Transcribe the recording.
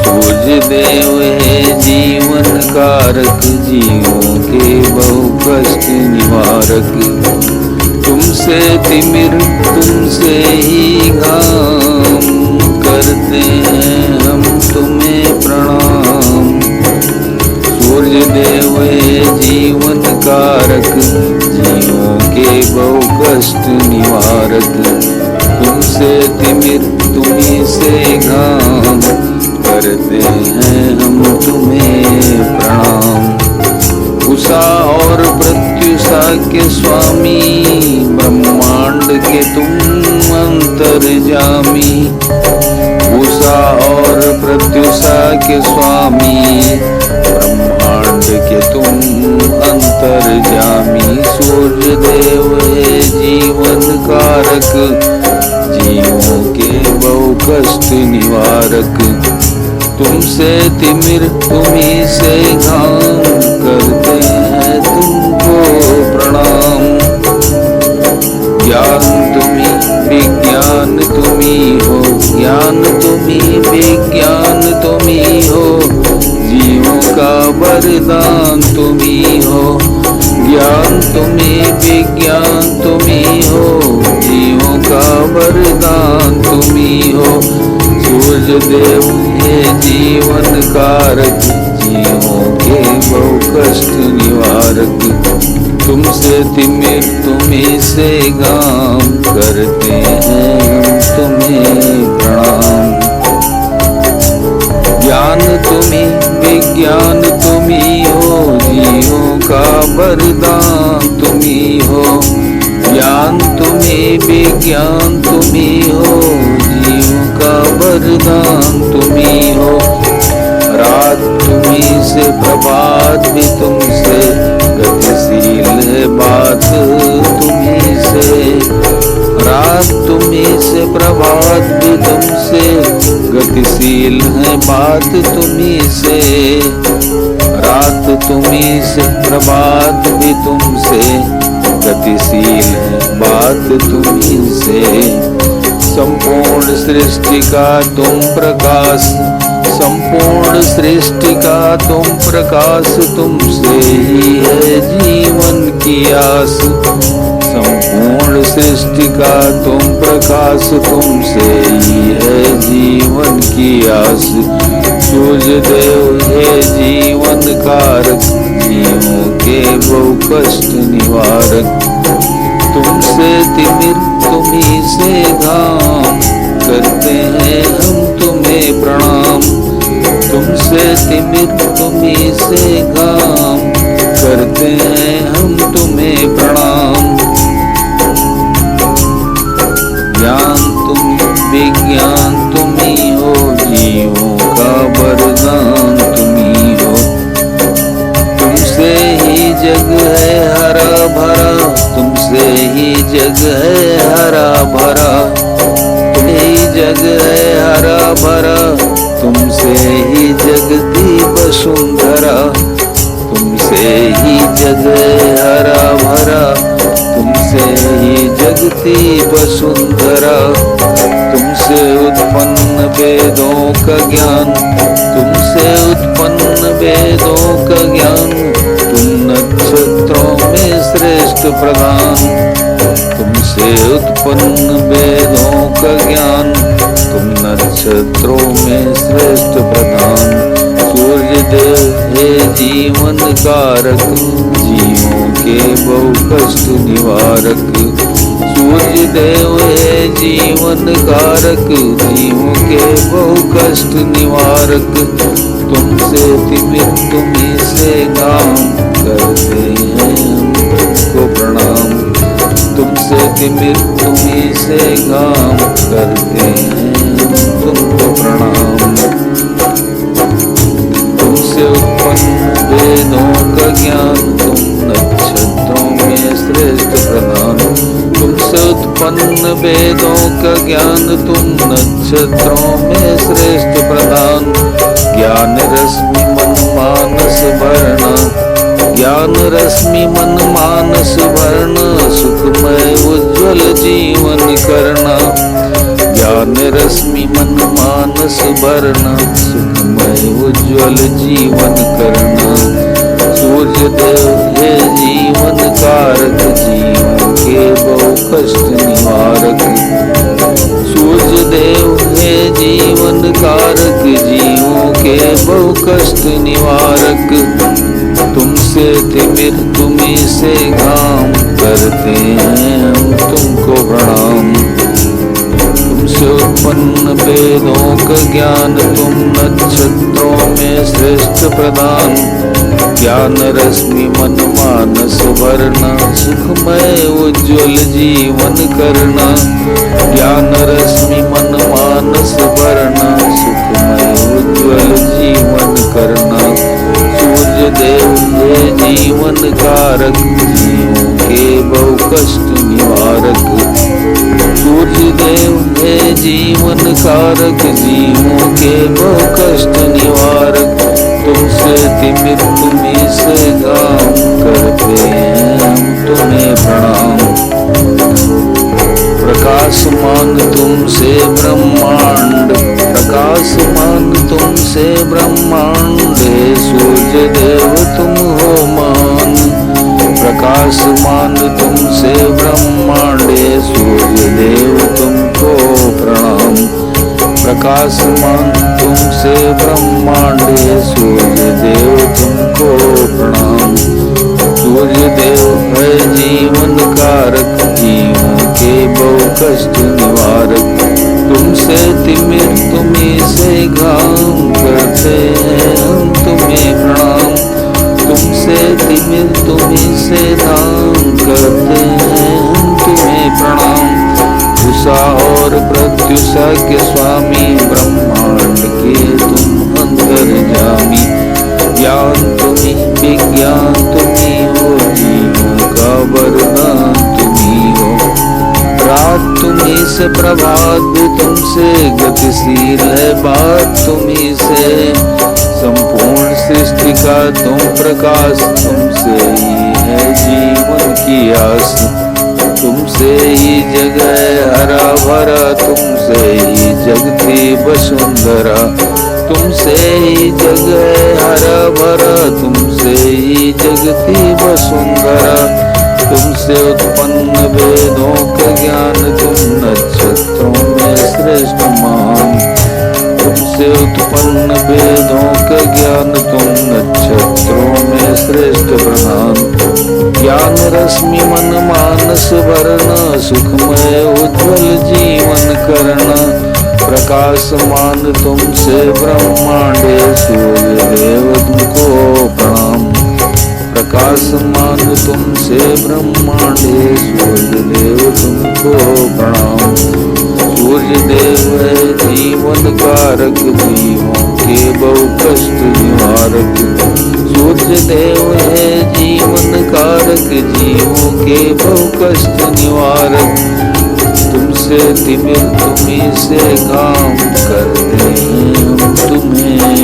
सूर्य देव है जीवन कारक, जीवों के बहु कष्ट निवारक। तुमसे तिमिर तुमसे ही घाम, करते हैं हम तुम्हें प्रणाम। सूर्य देव है जीवन कारक, जीवों के बहु कष्ट निवारक। तुमसे तिमिर तुम्हीं से घाम, करते हैं हम तुम्हें प्रणाम। उषा और प्रत्युषा के स्वामी, ब्रह्मांड के तुम अंतर्यामी। उषा और प्रत्युषा के स्वामी, ब्रह्मांड के तुम अंतर्यामी। सूर्य देव है जीवन कारक, जीवों के बहु कष्ट निवारक। तुमसे तिमिर तुम्हीं से घाम, करते हैं तुमको प्रणाम। ज्ञान तुम्हीं विज्ञान तुम्हीं हो, ज्ञान तुम्हीं विज्ञान तुम्हीं हो। जीवों का वरदान तुम्हीं हो, ज्ञान तुम्हीं विज्ञान तुम्हीं हो। जीवों का वरदान तुम्हीं हो। सूर्य देव है जीवन कारक, जीवों के बहु कष्ट निवारक। तुमसे तिमिर तुम्हीं से घाम, करते हैं हम तुम्हें प्रणाम। ज्ञान तुम्हीं विज्ञान तुम्हीं हो, जीवों का वरदान तुम्हीं हो। ज्ञान तुम्हीं विज्ञान तुम्हीं हो, जीवों का वरदान तुम्हीं हो। रात तुम्हीं से प्रभात भी तुमसे, गतिशील है बात तुम्हीं से। रात तुम्हीं से प्रभात भी तुमसे, गतिशील है बात तुम्हीं से। रात तुम्हीं से प्रभात भी तुमसे, गतिशील है बात तुम्हीं से। संपूर्ण सृष्टि का तुम प्रकाश, संपूर्ण सृष्टि का तुम प्रकाश। तुमसे ही है जीवन की आस, संपूर्ण सृष्टि का तुम प्रकाश। तुमसे ही है जीवन की आस। सूर्य देव है जीवन कारक, जीवों के बहु कष्ट निवारक। तुमसे तिमिर तुम्हीं से घाम, करते हैं हम तुम्हें प्रणाम। तुमसे तिमिर तुम्हीं से घाम, करते हैं हम तुम्हें प्रणाम। ज्ञान तुम विज्ञान तुम्हीं हो, जीवों का वरदान तुम्हीं हो। तुमसे ही जग है हरा भरा, तुमसे ही जग है हरा भरा। तुम्ही जग है हरा भरा, तुमसे ही जगती वसुंधरा। तुमसे ही जग है हरा भरा, तुमसे ही जगती वसुंधरा। तुमसे उत्पन्न वेदों का ज्ञान, तुमसे उत्पन्न वेदों का ज्ञान। तुम नक्षत्रों में श्रेष्ठ प्रधान, तुमसे उत्पन्न वेदों का ज्ञान। तुम नक्षत्रों में श्रेष्ठ प्रधान। सूर्य देव है जीवन कारक, जीवों के बहु कष्ट निवारक। सूर्य देव है जीवन कारक, जीवों के बहु कष्ट निवारक। तुमसे तिमिर तुम्हीं से घाम, करते हैं हमको प्रणाम। तुमसे तिमिर तुम्हीं से घाम, करते हैं तुमको प्रणाम। तुमसे उत्पन्न वेदों का ज्ञान, तुम नक्षत्रों में श्रेष्ठ प्रधान। तुमसे उत्पन्न वेदों का ज्ञान, तुम नक्षत्रों में श्रेष्ठ प्रधान। ज्ञान रश्मि मन मानस भरना, ज्ञान रश्मि मन मानस भरना। सुखमय उज्ज्वल जीवन करना, ज्ञान रश्मि मन मानस भरना, सुखमय उज्ज्वल जीवन करना। सूर्य देव हे जीवन कारक, जीवों के बहु कष्ट निवारक। सूर्य देव हे जीवन कारक, जीवों के बहु कष्ट निवारक। तुमसे तिमिर तुम्ही से घाम, करते हैं हम तुमको प्रणाम। तुमसे उत्पन्न वेदों का ज्ञान, तुम नक्षत्रों में श्रेष्ठ प्रधान। ज्ञान रश्मि मन मानस भरना, सुखमय उज्ज्वल जीवन करना। ज्ञान रश्मि मन मानस भरना, सुखमय उज्ज्वल जीवन करना। सूर्य देव हे जीवन कारक, जीवों के बहु कष्ट निवारक। सूर्य देव हे जीवन कारक, जीवों के बहु कष्ट निवारक। तुमसे तिमिर तुम्ही से घाम, करते हैं हम तुम्हें प्रणाम। प्रकाशमान तुमसे ब्रह्मांड, प्रकाशमान तुमसे ब्रह्मांड। सूर्य देव तुम हो मान, प्रकाशमान तुमसे ब्रह्मांड। सूर्य देव तुमको प्रणाम। प्रकाशमान तुमसे ब्रह्मांड, सूर्य देव तुमको प्रणाम। सूर्य देव है जीवन कारक, जीवों के बहु कष्ट निवारक। तुमसे तिमिर तुम्ही से घाम, करते हैं हम तुम्हें प्रणाम। तुमसे तिमिर तुम्ही से धाम, करते हैं हम तुम्हें प्रणाम। उषा और प्रत्युषा के स्वामी, ब्रह्मांड के तुम अंतर्यामी। ज्ञान तुम्ही विज्ञान तुम्ही हो, जीवों का वरदान तुम्ही हो। रात तुम्ही से प्रभात भी तुमसे, गतिशील है बात तुम्ही से। संपूर्ण सृष्टि का तुम प्रकाश, तुमसे ही है जीवन की आस। तुमसे ही जग है हरा भरा, तुमसे ही जगती वसुंधरा। तुमसे ही जग है हरा भरा, तुमसे ही जगती वसुंधरा। तुमसे उत्पन्न वेदों का ज्ञान, तुम नक्षत्रों में श्रेष्ठ मान। तुमसे उत्पन्न वेदों का ज्ञान, तुम नक्षत्रों में श्रेष्ठ प्रधान। ज्ञान रश्मि मन मानस भरना, सुखमय उज्ज्वल जीवन करना। प्रकाशमान तुमसे ब्रह्मांड, सूर्य देव तुमको प्रणाम। प्रकाशमान तुमसे ब्रह्मांड, सूर्य देव तुमको प्रणाम। सूर्य देव है जीवन कारक, जीवों के बहु कष्ट निवारक। सूर्य देव है जीवन कारक, जीवों के बहु कष्ट निवारक। तुमसे तिमिर तुम्ही से घाम, करते हैं हम तुम्हें